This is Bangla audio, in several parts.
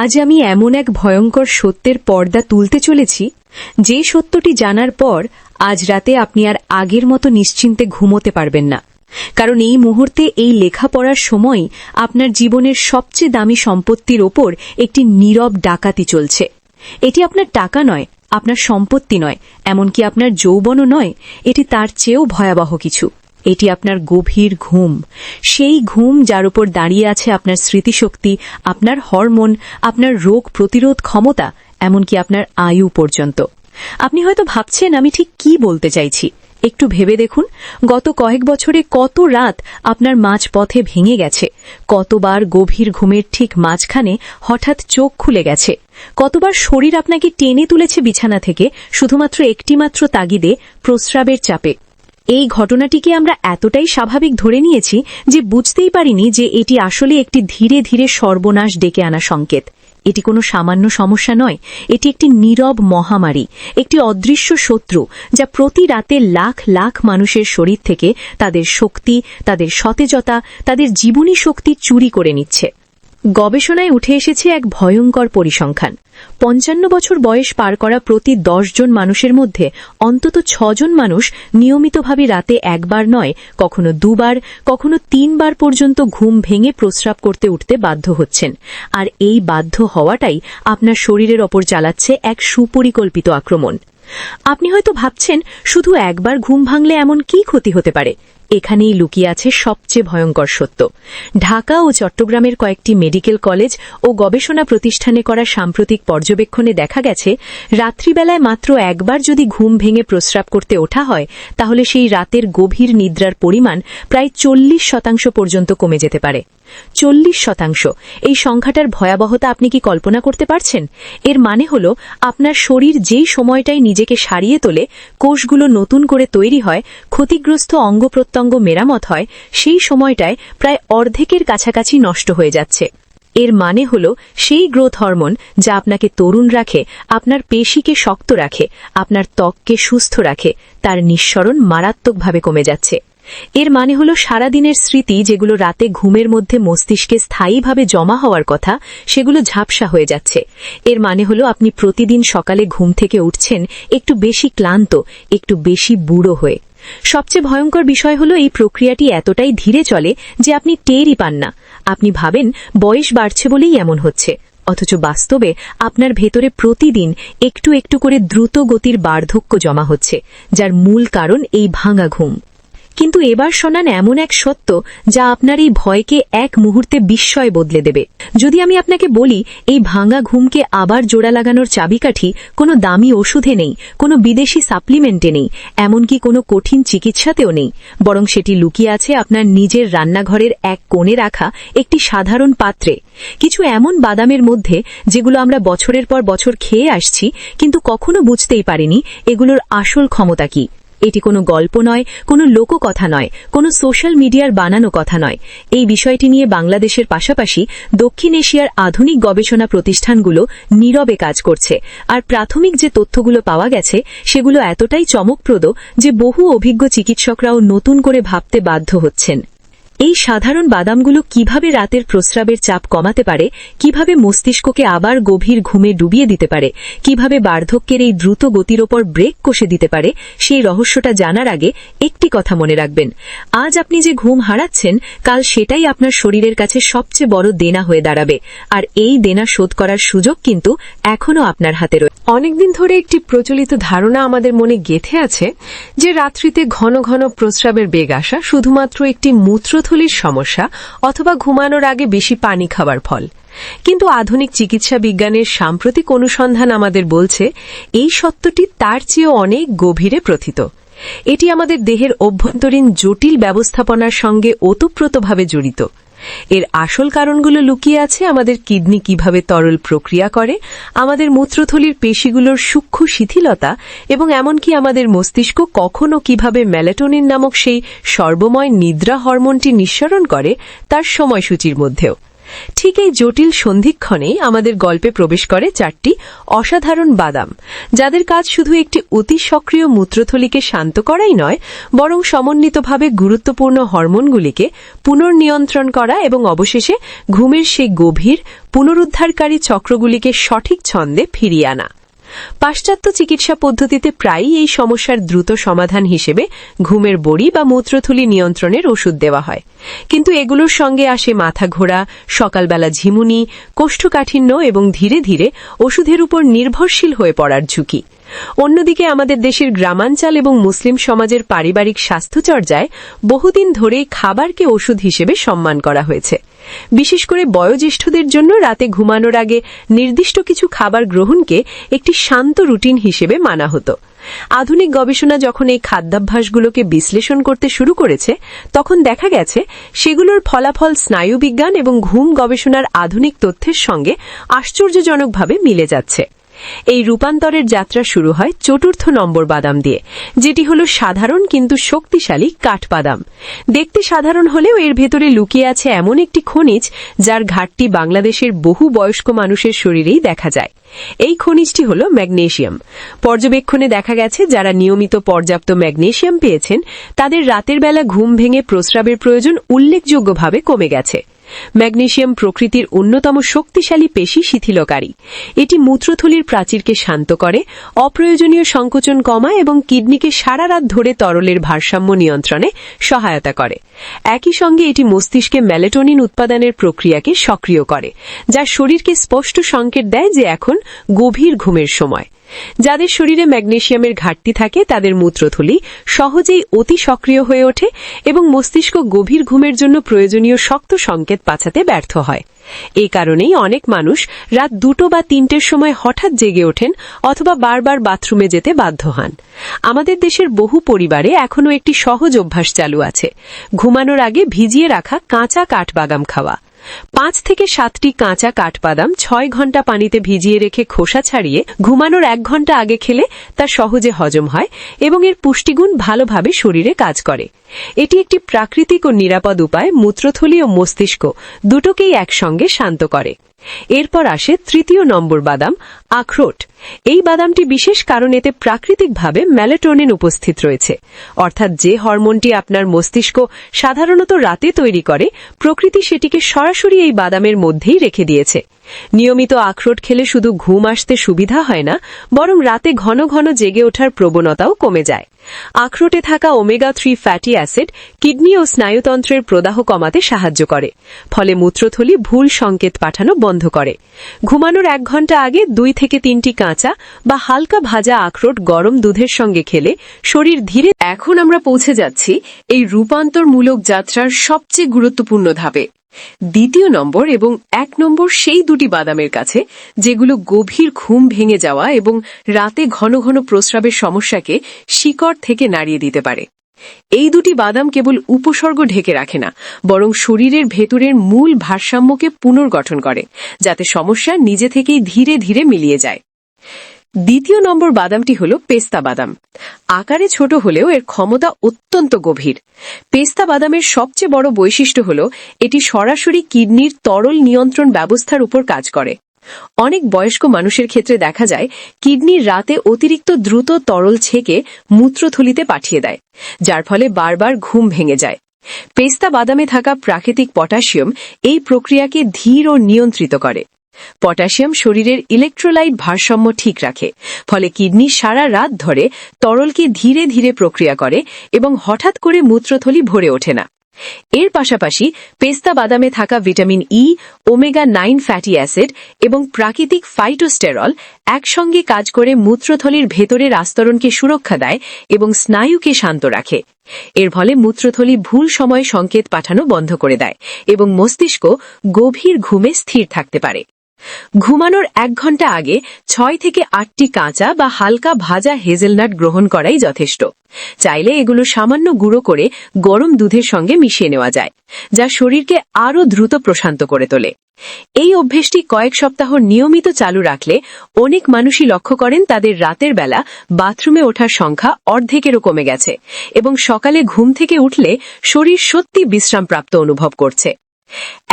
আজ আমি এমন এক ভয়ঙ্কর সত্যের পর্দা তুলতে চলেছি, যে সত্যটি জানার পর আজ রাতে আপনি আর আগের মতো নিশ্চিন্তে ঘুমোতে পারবেন না। কারণ এই মুহূর্তে এই লেখা পড়ার সময় আপনার জীবনের সবচেয়ে দামি সম্পত্তির ওপর একটি নীরব ডাকাতি চলছে। এটি আপনার টাকা নয়, আপনার সম্পত্তি নয়, এমনকি আপনার যৌবনও নয়। এটি তার চেয়েও ভয়াবহ কিছু। এটি আপনার গভীর ঘুম, সেই ঘুম যার উপর দাঁড়িয়ে আছে আপনার স্মৃতিশক্তি, আপনার হরমোন, আপনার রোগ প্রতিরোধ ক্ষমতা, এমনকি আপনার আয়ু পর্যন্ত। আপনি হয়তো ভাবছেন আমি ঠিক কি বলতে চাইছি। একটু ভেবে দেখুন, গত কয়েক বছরে কত রাত আপনার মাঝপথে ভেঙে গেছে, কতবার গভীর ঘুমের ঠিক মাঝখানে হঠাৎ চোখ খুলে গেছে, কতবার শরীর আপনাকে টেনে তুলেছে বিছানা থেকে শুধুমাত্র একটিমাত্র তাগিদে, প্রস্রাবের চাপে। এই ঘটনাটিকে আমরা এতটাই স্বাভাবিক ধরে নিয়েছি যে বুঝতেই পারিনি যে এটি আসলে একটি ধীরে ধীরে সর্বনাশ ডেকে আনা সংকেত। এটি কোনো সামান্য সমস্যা নয়, এটি একটি নীরব মহামারী, একটি অদৃশ্য শত্রু যা প্রতি রাতে লাখ লাখ মানুষের শরীর থেকে তাদের শক্তি, তাদের সতেজতা, তাদের জীবনী শক্তি চুরি করে নিচ্ছে। গবেষণায় উঠে এসেছে এক ভয়ঙ্কর পরিসংখ্যান। ৫৫ বছর বয়স পার করা প্রতি ১০ জন মানুষের মধ্যে অন্তত ৬ জন মানুষ নিয়মিতভাবে রাতে একবার নয়, কখনো দুবার, কখনো ৩ বার পর্যন্ত ঘুম ভেঙে প্রস্রাব করতে উঠতে বাধ্য হচ্ছেন। আর এই বাধ্য হওয়াটাই আপনার শরীরের ওপর চালাচ্ছে এক সুপরিকল্পিত আক্রমণ। আপনি হয়তো ভাবছেন, শুধু একবার ঘুম ভাঙলে এমন কি ক্ষতি হতে পারে? এখানেই লুকিয়ে আছে সবচেয়ে ভয়ঙ্কর সত্য। ঢাকা ও চট্টগ্রামের কয়েকটি মেডিকেল কলেজ ও গবেষণা প্রতিষ্ঠানে করা সাম্প্রতিক পর্যবেক্ষণে দেখা গেছে, রাত্রিবেলায় মাত্র একবার যদি ঘুম ভেঙে প্রস্রাব করতে ওঠা হয়, তাহলে সেই রাতের গভীর নিদ্রার পরিমাণ প্রায় ৪০% পর্যন্ত কমে যেতে পারে। ৪০%! এই সংখ্যাটার ভয়াবহতা আপনি কি কল্পনা করতে পারছেন? এর মানে হল, আপনার শরীর যেই সময়টায় নিজেকে সারিয়ে তোলে, কোষগুলো নতুন করে তৈরি হয়, ক্ষতিগ্রস্ত অঙ্গ প্রত্যঙ্গ মেরামত হয়, সেই সময়টায় প্রায় অর্ধেকের কাছাকাছি নষ্ট হয়ে যাচ্ছে। এর মানে হল, সেই গ্রোথ হরমোন যা আপনাকে তরুণ রাখে, আপনার পেশিকে শক্ত রাখে, আপনার ত্বককে সুস্থ রাখে, তার নিঃসরণ মারাত্মকভাবে কমে যাচ্ছে। এর মানে হল, সারাদিনের স্মৃতি যেগুলো রাতে ঘুমের মধ্যে মস্তিষ্কে স্থায়ীভাবে জমা হওয়ার কথা, সেগুলো ঝাপসা হয়ে যাচ্ছে। এর মানে হল, আপনি প্রতিদিন সকালে ঘুম থেকে উঠছেন একটু বেশি ক্লান্ত, একটু বেশি বুড়ো হয়ে। সবচেয়ে ভয়ঙ্কর বিষয় হল, এই প্রক্রিয়াটি এতটাই ধীরে চলে যে আপনি টেরই পান না। আপনি ভাবেন বয়স বাড়ছে বলেই এমন হচ্ছে, অথচ বাস্তবে আপনার ভেতরে প্রতিদিন একটু একটু করে দ্রুত গতির বার্ধক্য জমা হচ্ছে, যার মূল কারণ এই ভাঙা ঘুম। কিন্তু এবার শোনান এমন এক সত্য যা আপনার এই ভয়কে এক মুহূর্তে বিস্ময়ে বদলে দেবে। যদি আমি আপনাকে বলি, এই ভাঙা ঘুমকে আবার জোড়া লাগানোর চাবিকাঠি কোনো দামি ওষুধে নেই, কোনো বিদেশি সাপ্লিমেন্টে নেই, এমনকি কোনো কঠিন চিকিৎসাতেও নেই, বরং সেটি লুকিয়ে আছে আপনার নিজের রান্নাঘরের এক কোণে রাখা একটি সাধারণ পাত্রে, কিছু এমন বাদামের মধ্যে যেগুলো আমরা বছরের পর বছর খেয়ে আসছি, কিন্তু কখনো বুঝতেই পারিনি এগুলোর আসল ক্ষমতা কি। এটি কোনো গল্প নয়, কোনো লোককথা নয়, কোনো সোশ্যাল মিডিয়ার বানানো কথা নয়। এই বিষয়টি নিয়ে বাংলাদেশের পাশাপাশি দক্ষিণ এশিয়ার আধুনিক গবেষণা প্রতিষ্ঠানগুলো নীরবে কাজ করছে। আর প্রাথমিক যে তথ্যগুলো পাওয়া গেছে, সেগুলো এতটাই চমকপ্রদ যে বহু অভিজ্ঞ চিকিৎসকরাও নতুন করে ভাবতে বাধ্য হচ্ছেন। এই সাধারণ বাদামগুলো কিভাবে রাতের প্রস্রাবের চাপ কমাতে পারে, কিভাবে মস্তিষ্ককে আবার গভীর ঘুমে ডুবিয়ে দিতে পারে, কিভাবে বার্ধক্যের এই দ্রুত গতির ওপর ব্রেক কষে দিতে পারে, সেই রহস্যটা জানার আগে একটি কথা মনে রাখবেন। আজ আপনি যে ঘুম হারাচ্ছেন, কাল সেটাই আপনার শরীরের কাছে সবচেয়ে বড় দেনা হয়ে দাঁড়াবে। আর এই দেনা শোধ করার সুযোগ কিন্তু এখনও আপনার হাতে রয়েছে। অনেকদিন ধরে একটি প্রচলিত ধারণা আমাদের মনে গেঁথে আছে যে রাত্রিতে ঘন ঘন প্রস্রাবের বেগ আসা শুধুমাত্র একটি মূত্রথলির সমস্যা অথবা ঘুমানোর আগে বেশি পানি খাওয়ার ফল। কিন্তু আধুনিক চিকিৎসা বিজ্ঞানের সাম্প্রতিক অনুসন্ধান আমাদের বলছে, এই সত্যটি তার চেয়েও অনেক গভীরে প্রথিত। এটি আমাদের দেহের অভ্যন্তরীণ জটিল ব্যবস্থাপনার সঙ্গে ওতপ্রোতভাবে জড়িত। এর আসল কারণগুলো লুকিয়ে আছে আমাদের কিডনি কিভাবে তরল প্রক্রিয়া করে, আমাদের মূত্রথলির পেশিগুলোর সূক্ষ্ম শিথিলতা, এবং এমনকি আমাদের মস্তিষ্ক কখনো কিভাবে মেলাটোনিন নামক সেই সর্বময় নিদ্রা হরমোনটি নিঃসরণ করে তার সময়সূচির মধ্যেও। ঠিক এই জটিল সন্ধিক্ষণেই আমাদের গল্পে প্রবেশ করে 4টি অসাধারণ বাদাম, যাদের কাজ শুধু একটি অতি সক্রিয় মূত্রথলিকে শান্ত করাই নয়, বরং সমন্বিতভাবে গুরুত্বপূর্ণ হরমোনগুলিকে পুনর্নিয়ন্ত্রণ করা এবং অবশেষে ঘুমের সেই গভীর পুনরুদ্ধারকারী চক্রগুলিকে সঠিক ছন্দে ফিরিয়ে আনা। পাশ্চাত্য চিকিৎসা পদ্ধতিতে প্রায়ই এই সমস্যার দ্রুত সমাধান হিসেবে ঘুমের বড়ি বা মূত্রথলি নিয়ন্ত্রণের ওষুধ দেওয়া হয়, কিন্তু এগুলোর সঙ্গে আসে মাথা ঘোরা, সকালবেলা ঝিমুনি, কোষ্ঠকাঠিন্য এবং ধীরে ধীরে ওষুধের উপর নির্ভরশীল হয়ে পড়ার ঝুঁকি। অন্যদিকে আমাদের দেশের গ্রামাঞ্চল এবং মুসলিম সমাজের পারিবারিক স্বাস্থ্যচর্যায় বহুদিন ধরেই খাবারকে ওষুধ হিসেবে সম্মান করা হয়েছে। বিশেষ করে বয়োজ্যেষ্ঠদের জন্য রাতে ঘুমানোর আগে নির্দিষ্ট কিছু খাবার গ্রহণকে একটি শান্ত রুটিন হিসেবে মানা হতো। আধুনিক গবেষণা যখন এই খাদ্যাভ্যাসগুলোকে বিশ্লেষণ করতে শুরু করেছে, তখন দেখা গেছে সেগুলোর ফলাফল স্নায়ুবিজ্ঞান এবং ঘুম গবেষণার আধুনিক তথ্যের সঙ্গে আশ্চর্যজনকভাবে মিলে যাচ্ছে। এই রূপান্তরের যাত্রা শুরু হয় 4র্থ নম্বর বাদাম দিয়ে, যেটি হল সাধারণ কিন্তু শক্তিশালী কাঠবাদাম। দেখতে সাধারণ হলেও এর ভেতরে লুকিয়ে আছে এমন একটি খনিজ যার ঘাটতি বাংলাদেশের বহু বয়স্ক মানুষের শরীরেই দেখা যায়। এই খনিজটি হল ম্যাগনেসিয়াম। পর্যবেক্ষণে দেখা গেছে যারা নিয়মিত পর্যাপ্ত ম্যাগনেসিয়াম পেয়েছেন, তাদের রাতের বেলা ঘুম ভেঙে প্রস্রাবের প্রয়োজন উল্লেখযোগ্যভাবে কমে গেছে। ম্যাগনেসিয়াম প্রকৃতির অন্যতম শক্তিশালী পেশি শিথিলকারী। এটি মূত্রথলির প্রাচীরকে শান্ত করে, অপ্রয়োজনীয় সংকোচন কমায় এবং কিডনিকে সারা রাত ধরে তরলের ভারসাম্য নিয়ন্ত্রণে সহায়তা করে। একই সঙ্গে এটি মস্তিষ্কে মেলাটোনিন উৎপাদনের প্রক্রিয়াকে সক্রিয় করে, যা শরীরকে স্পষ্ট সংকেত দেয় যে এখন গভীর ঘুমের সময়। যাদের শরীরে ম্যাগনেসিয়ামের ঘাটতি থাকে, তাদের মূত্রথলি সহজেই অতি সক্রিয় হয়ে ওঠে এবং মস্তিষ্ক গভীর ঘুমের জন্য প্রয়োজনীয় শক্ত সংকেত পাঠাতে ব্যর্থ হয়। এই কারণেই অনেক মানুষ রাত 2 বা 3টের সময় হঠাৎ জেগে ওঠেন অথবা বারবার বাথরুমে যেতে বাধ্য হন। আমাদের দেশের বহু পরিবারে এখনও একটি সহজ অভ্যাস চালু আছে: ঘুমানোর আগে ভিজিয়ে রাখা কাঁচা কাঠবাদাম খাওয়া। 5 থেকে 7টি কাঁচা কাঠবাদাম 6 ঘন্টা পানিতে ভিজিয়ে রেখে খোসা ছাড়িয়ে ঘুমানোর 1 ঘন্টা আগে খেলে তা সহজে হজম হয় এবং এর পুষ্টিগুণ ভালোভাবে শরীরে কাজ করে। এটি একটি প্রাকৃতিক ও নিরাপদ উপায় মূত্রথলি ও মস্তিষ্ক দুটোকেই একসঙ্গে শান্ত করে। এরপর আসে 3য় নম্বর বাদাম, আখরোট। এই বাদামটি বিশেষ কারণ এতে প্রাকৃতিকভাবে মেলাটোনিন উপস্থিত রয়েছে, অর্থাৎ যে হরমোনটি আপনার মস্তিষ্ক সাধারণত রাতে তৈরি করে, প্রকৃতি সেটিকে সরাসরি এই বাদামের মধ্যেই রেখে দিয়েছে। নিয়মিত আখরোট খেলে শুধু ঘুম আসতে সুবিধা হয় না, বরং রাতে ঘন ঘন জেগে ওঠার প্রবণতাও কমে যায়। আখরোটে থাকা ওমেগা-3 ফ্যাটি অ্যাসিড কিডনি ও স্নায়ুতন্ত্রের প্রদাহ কমাতে সাহায্য করে, ফলে মূত্রথলি ভুল সংকেত পাঠানো বন্ধ করে। ঘুমানোর 1 ঘন্টা আগে 2 থেকে 3টি কাঁচা বা হালকা ভাজা আখরোট গরম দুধের সঙ্গে খেলে শরীর ধীরে। এখন আমরা পৌঁছে যাচ্ছি এই রূপান্তরমূলক যাত্রার সবচেয়ে গুরুত্বপূর্ণ ধাপে, 2য় নম্বর এবং 1 নম্বর সেই দুটি বাদামের কাছে যেগুলো গভীর ঘুম ভেঙে যাওয়া এবং রাতে ঘন ঘন প্রস্রাবের সমস্যাকে শিকড় থেকে নাড়িয়ে দিতে পারে। এই দুটি বাদাম কেবল উপসর্গ ঢেকে রাখে না, বরং শরীরের ভেতরের মূল ভারসাম্যকে পুনর্গঠন করে, যাতে সমস্যা নিজে থেকেই ধীরে ধীরে মিলিয়ে যায়। 2য় নম্বর বাদামটি হল পেস্তা বাদাম। আকারে ছোট হলেও এর ক্ষমতা অত্যন্ত গভীর। পেস্তা বাদামের সবচেয়ে বড় বৈশিষ্ট্য হল এটি সরাসরি কিডনির তরল নিয়ন্ত্রণ ব্যবস্থার উপর কাজ করে। অনেক বয়স্ক মানুষের ক্ষেত্রে দেখা যায় কিডনির রাতে অতিরিক্ত দ্রুত তরল ছেঁকে মূত্রথলিতে পাঠিয়ে দেয়, যার ফলে বারবার ঘুম ভেঙে যায়। পেস্তা বাদামে থাকা প্রাকৃতিক পটাশিয়াম এই প্রক্রিয়াকে ধীর ও নিয়ন্ত্রিত করে। পটাশিয়াম শরীরের ইলেকট্রোলাইট ভারসাম্য ঠিক রাখে, ফলে কিডনি সারা রাত ধরে তরলকে ধীরে ধীরে প্রক্রিয়া করে এবং হঠাৎ করে মূত্রথলি ভরে ওঠে না। এর পাশাপাশি পেস্তা বাদামে থাকা ভিটামিন ই, ওমেগা-9 ফ্যাটি অ্যাসিড এবং প্রাকৃতিক ফাইটোস্টেরল একসঙ্গে কাজ করে মূত্রথলির ভেতরের আস্তরণকে সুরক্ষা দেয় এবং স্নায়ুকে শান্ত রাখে। এর ফলে মূত্রথলি ভুল সময়ে সংকেত পাঠানো বন্ধ করে দেয় এবং মস্তিষ্ক গভীর ঘুমে স্থির থাকতে পারে। ঘুমানোর 1 ঘন্টা আগে 6 থেকে 8টি কাঁচা বা হালকা ভাজা হেজেলনাট গ্রহণ করাই যথেষ্ট। চাইলে এগুলো সামান্য গুঁড়ো করে গরম দুধের সঙ্গে মিশিয়ে নেওয়া যায়, যা শরীরকে আরও দ্রুত প্রশান্ত করে তোলে। এই অভ্যেসটি কয়েক সপ্তাহ নিয়মিত চালু রাখলে অনেক মানুষই লক্ষ্য করেন তাদের রাতের বেলা বাথরুমে ওঠার সংখ্যা অর্ধেকেরও কমে গেছে এবং সকালে ঘুম থেকে উঠলে শরীর সত্যি বিশ্রামপ্রাপ্ত অনুভব করছে।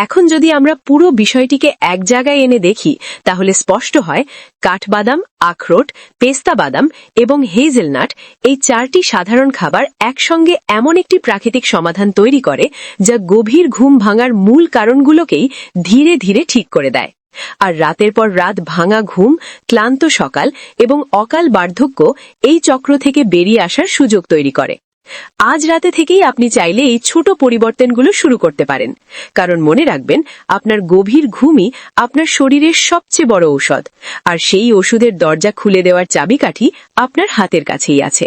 এখন যদি আমরা পুরো বিষয়টিকে এক জায়গায় এনে দেখি তাহলে স্পষ্ট হয় কাঠবাদাম, আখরোট, পেস্তা বাদাম এবং হেজেলনাট এই 4টি সাধারণ খাবার একসঙ্গে এমন একটি প্রাকৃতিক সমাধান তৈরি করে যা গভীর ঘুম ভাঙার মূল কারণগুলোকেই ধীরে ধীরে ঠিক করে দেয়। আর রাতের পর রাত ভাঙা ঘুম, ক্লান্ত সকাল এবং অকাল বার্ধক্য এই চক্র থেকে বেরিয়ে আসার সুযোগ তৈরি করে। আজ রাতে থেকেই আপনি চাইলে এই ছোট পরিবর্তনগুলো শুরু করতে পারেন, কারণ মনে রাখবেন আপনার গভীর ঘুমই আপনার শরীরের সবচেয়ে বড় ঔষধ, আর সেই ওষুধের দরজা খুলে দেওয়ার চাবিকাঠি আপনার হাতের কাছেই আছে।